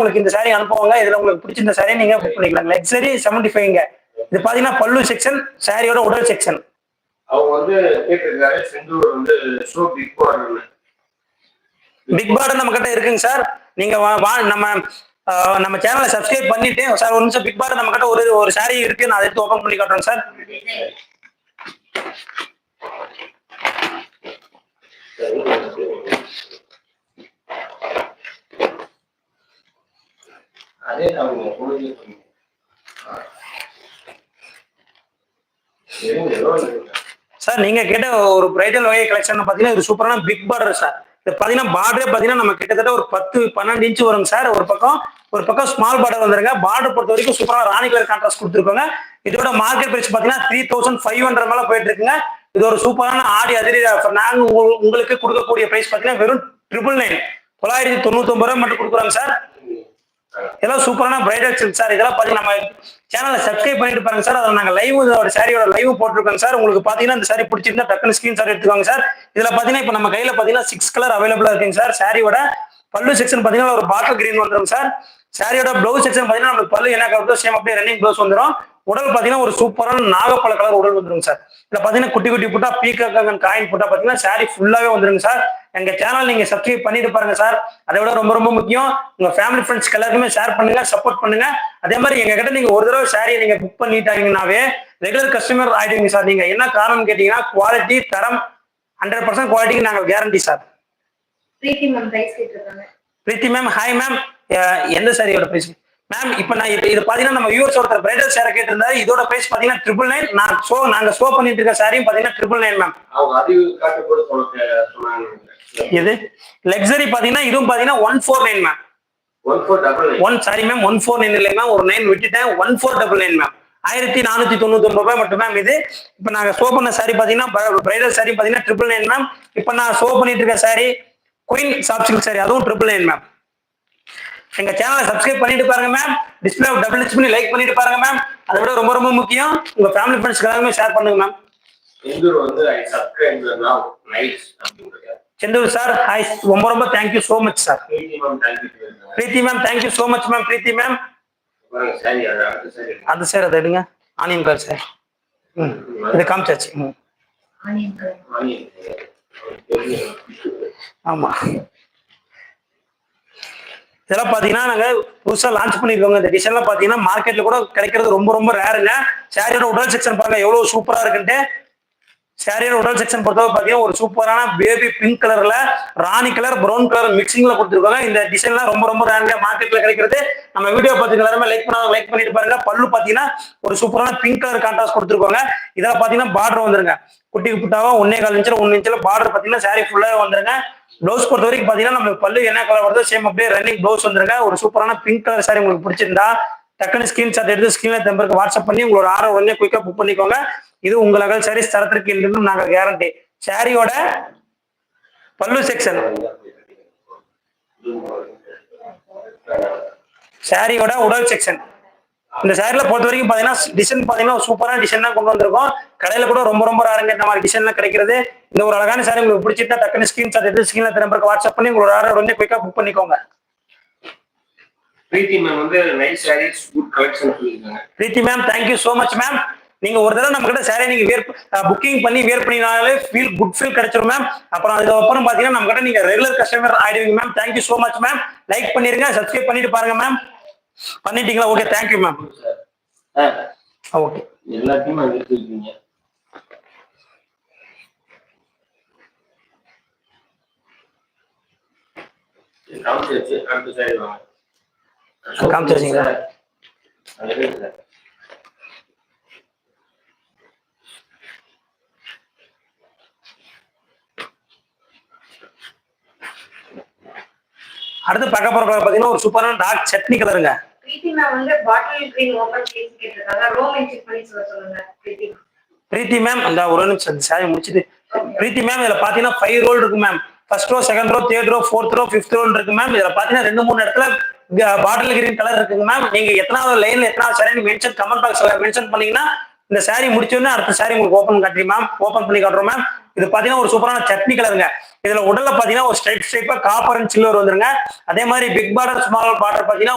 உங்களுக்கு இந்த சாரி அனுப்புவாங்க. இதுல உங்களுக்கு பிடிச்சிருந்த சாரி நீங்க புக் பண்ணிக்கலாம். லக்ஸரி 75ங்க. இது பாத்தீங்கன்னா பல்லு செக்ஷன், சாரியோட உடல் செக்ஷன். அவங்க வந்து கேட்டிருக்காரு செந்தூர் வந்து show big border. Big border நம்ம கிட்ட இருக்குங்க சார். நீங்க நம்ம சேனலை சப்ஸ்கிரைப் பண்ணிட்டு சார் ஒரு நிமிஷம். பிக் பார்டர் நம்ம கிட்ட ஒரு சாரி இருக்கு, நான் எடுத்து ஓபன் பண்ணி காட்டுறேன் சார். அதே சார் நீங்க கேட்ட ஒரு பிரைடல் வகை கலெக்ஷன் பாத்தீங்கன்னா இது சூப்பரான பிக் பார்டர் சார். இது பாத்தீங்கன்னா பார்டரே பாத்தீங்கன்னா நம்ம கிட்டத்தட்ட ஒரு 10-12 இன்ச் வருங்க சார். ஒரு பக்கம் ஸ்மால் பார்டர் வந்துருங்க. பார்டர் பொறுத்த வரைக்கும் சூப்பரா ராணி கலர் கான்ட்ராஸ்ட் கொடுத்துருக்கோங்க. இதோட மார்க்கெட் பிரைஸ் பாத்தீங்கன்னா 3500 மேல போயிட்டு இருக்குங்க. இது ஒரு சூப்பரான ஆடி அதிரடி ஆஃபர். நாங்க உங்களுக்கு கொடுக்கக்கூடிய பிரைஸ் பாத்தீங்கன்னா வெறும் 999 999 மட்டும் கொடுக்குறோங்க சார். இதெல்லாம் சூப்பரான பிரைடல் சில்க் சார். இதெல்லாம் பாத்தீங்கன்னா நம்ம சேனலை சப்ஸ்கிரைப் பண்ணிட்டு பாருங்க சார். அதில் நாங்கள் லைவ் சாரியோட லைவ் போட்டிருக்கோங்க சார். உங்களுக்கு பாத்தீங்கன்னா இந்த சாரி பிடிச்சிருந்தா டக்குனு ஸ்கிரீன்ஷாட் எடுத்துக்கோங்க சார். இதுல பாத்தீங்கன்னா இப்போ நம்ம கையில பாத்தீங்கன்னா 6 கலர் அவைலபிளா இருக்குங்க சார். சாரியோட பல்லு செக்ஷன் பாத்தீங்கன்னா ஒரு பாட்டில் கிரீன் வந்துடும் சார். சாரியோட பிளவுஸ் செக்ஷன் பாத்தீங்கன்னா நமக்கு பல்லு என்ன கலர் சேம் அப்படியே ரன்னிங் பிளவுஸ் வந்துடும். உடல் பாத்தீங்கன்னா ஒரு சூப்பரான நாகப்பழ கலர் உடல் வந்துருங்க சார். இதுல பாத்தீங்கன்னா குட்டி குட்டி புட்டா பீக்கன் காயின் புட்டா பாத்தீங்கன்னா சாரி ஃபுல்லாவே வந்துருங்க சார். எங்க சேனல் நீங்க சப்ஸ்கிரைப் பண்ணிட்டு பாருங்க சார். அதை விட ரொம்ப ரொம்ப முக்கியம், உங்க ஃபேமிலி ஃப்ரெண்ட்ஸ் எல்லாருக்குமே ஷேர் பண்ணுங்க, சப்போர்ட் பண்ணுங்க. அதே மாதிரி எங்க கிட்ட நீங்க ஒரு தடவை சாரியை நீங்க புக் பண்ணிட்டாங்கன்னாவே ரெகுலர் கஸ்டமர் ஆயிடுவீங்க சார். நீங்க என்ன காரணம் கேட்டீங்கன்னா குவாலிட்டி தரம் 100% குவாலிட்டிக்கு நாங்க guarantee sir. Preethi ma'am hi ma'am. எந்த சாரியோட பிரைஸ் மேம்? இப்போ நான் இது பாத்தீங்கன்னா நம்ம வியூவர்ஸ் ஒருத்தர் பிரைடல் சேரை கேட்டிருந்தாரு. இதோட பிரைஸ் பாத்தீங்கன்னா 999. நாங்க ஷோ பண்ணிட்டு இருக்க சாரியும் பாத்தீங்கன்னா 999 மேம். இது லக்ஸரி பாத்தீங்கன்னா இதுவும் பாத்தீங்கன்னா 149 மேம். 1499 சாரி மேம், 149 இல்லை மேம், ஒரு 9 விட்டுட்டேன். 1499 மேம், 1499 ரூபாய் மட்டும் மேம். இது இப்போ நாங்க ஷோ பண்ண சாரி பாத்தீங்கன்னா பிரைடல் சாரி பாத்தீங்கன்னா 999 மேம். இப்போ நான் ஷோ பண்ணிட்டு இருக்க sari queen soft silk sari, அதுவும் 999 மேம். எங்க சேனலை சப்ஸ்கிரைப் பண்ணிட்டு பாருங்க மேம். டிஸ்பிளே டபுள் ஹெச் பண்ணி லைக் பண்ணிட்டு பாருங்க மேம். அதை விட ரொம்ப ரொம்ப முக்கியம், உங்க ஃபேமிலி ஃப்ரெண்ட்ஸ் எல்லாருமே ஷேர் பண்ணுங்க மேம். செந்தூர் சார் ஹாய், ரொம்ப ரொம்ப thank you so much sir. Preethi ma'am thank you so much ma'am. Preethi ma'am அந்த சார் அதை எடுங்க. Onion colour sir. இது காமிச்சாச்சு. ஆமா, இதெல்லாம் பாத்தீங்கன்னா நாங்க புதுசா லான்ச் பண்ணிருக்கோங்க. இந்த டிசைன்லாம் பாத்தீங்கன்னா மார்க்கெட்ல கூட கிடைக்கிறது ரொம்ப ரொம்ப ரேருங்க. சாரியோட உடல் செக்ஷன் பாருங்க எவ்வளவு சூப்பரா இருக்குன்ட்டு. சாரியோட உடல் செக்ஷன் பொறுத்தவரை பாத்தீங்கன்னா ஒரு சூப்பரான பேபி பிங்க் கலர்ல ராணி கலர் ப்ரௌன் கலர் மிக்சிங்ல கொடுத்துருக்காங்க. இந்த டிசைன்லாம் ரொம்ப ரொம்ப ரேருங்க மார்க்கெட்ல கிடைக்கிறது. நம்ம வீடியோ பார்த்து எல்லாருமே லைக் பண்ணிட்டு பாருங்க. பல்லு பாத்தீங்கன்னா ஒரு சூப்பரான பிங்க் கலர் கான்ட்ராஸ்ட் கொடுத்துருக்காங்க. இதெல்லாம் பாத்தீங்கன்னா பார்டர் வந்துருங்க. குட்டி குட்டாவா 1.25 இன்ச்ல 1 இன்ச்ல பார்டர் பாத்தீங்கன்னா சாரி ஃபுல்லா வந்துருங்க. பிளவுஸ் பொறுத்த வரைக்கும் பாத்தீங்கன்னா நம்ம பல்லு என்ன கலர் வருதோ சேம் அப்படியே ரன்னிங் பிளவுஸ் வந்துருங்க. ஒரு சூப்பரான பிங்க் கலர் சாரி உங்களுக்கு பிடிச்சிருந்தா டக்குனு ஸ்கிரீன்ஷாட் எடுத்து ஸ்கிரீன்ல நம்பருக்கு வாட்ஸ்அப் பண்ணி உங்களோட ஆர்டர் உடனே குயிக்கா புக் பண்ணிக்கோங்க. இது உங்களக சாரி தரத்திற்கு இல்லைன்னு நாங்க கேரண்டி. சாரியோட பல்லு செக்ஷன், சாரியோட உடல் செக்ஷன். இந்த சாரில பொறுத்த வரைக்கும் பாத்தீங்கன்னா டிசைன் பாத்தீங்கன்னா சூப்பரான டிசைன் தான் கொண்டு வந்திருக்கோம். கடையில கூட ரொம்ப ரொம்ப ரேருங்க இந்த மாதிரி டிசைன்லாம் கிடைக்கிறது. இந்த ஒரு அழகான சாரி உங்களுக்கு பிடிச்சிட்டா டக்குனு ஸ்கிரீன்ஷாட் எடுத்து ஸ்கிரீன்ல நம்பருக்கு வாட்ஸ்அப் பண்ணி உங்களோட ஆர்டர் உடனே குயிக்கா புக் பண்ணிக்கோங்க. பிரீத்தி மேம் வந்து நைஸ் சாரீஸ் குட் கலெக்ஷன் சொல்லிருக்காங்க. Preethi ma'am thank you so much ma'am. நீங்க ஒரு தடவை நம்ம கிட்ட சாரி நீங்க புக்கிங் பண்ணி வேர் பண்ணினாலே குட் ஃபீல் கிடைச்சிரும் மேம். அப்புறம் அதுக்கப்புறம் பாத்தீங்கன்னா நம்ம கிட்ட நீங்க ரெகுலர் கஸ்டமர் ஆயிடுவீங்க ma'am. Thank you so much ma'am. Like பண்ணிருங்க, சப்ஸ்கிரைப் பண்ணிட்டு பாருங்க மேம். பண்ணிட்டீங்களா? Okay thank you ma'am. ஓகே எல்லாத்தையும் எடுத்துருக்கீங்க. காமிச்சாச்சு. அடுத்த சாரி வாங்க. காமிச்சாச்சுங்களா? அடுத்து பார்க்க போற கலர் பாத்தீங்கன்னா ஒரு சூப்பரான டார்க் சட்னி கலருங்க. பிரீத்தி மேம் வந்து பாட்டில் கிரீன் ஓபன் கேஸ் கேட்டிருக்காங்க. ரோம் செக் பண்ணி சொல்லுங்க பிரீத்தி. பிரீத்தி மேம் அந்த ஒரு நிமிஷம் சாரி முடிச்சிட்டு. பிரீத்தி மேம் இதுல பாத்தீங்கன்னா 5 ரோல் இருக்கு ma'am. First row, second row, third row, fourth row, fifth row இருக்கு மேம். இதுல பாத்தீங்கன்னா 2-3 இடத்துல பாட்டில் கிரீன் கலர் இருக்குங்க மேம். நீங்க எத்தனாவது லைன்ல எத்தனாவது சாரி மென்ஷன் கமெண்ட் பாக்ஸ்ல மென்ஷன் பண்ணீங்கன்னா இந்த சாரி முடிச்சோடனே அடுத்த சாரி உங்களுக்கு ஓபன் பண்ணி காட்டுறோம் மேம். இது பாத்தீங்கன்னா ஒரு சூப்பரான சட்னி கலருங்க. இதுல உடல்ல பாத்தீங்கன்னா ஒரு ஸ்ட்ரைப்பா காப்பர் அண்ட் சில்வர் வந்துருங்க. அதே மாதிரி பிக் பார்டர் ஸ்மால் பார்டர் பாத்தீங்கன்னா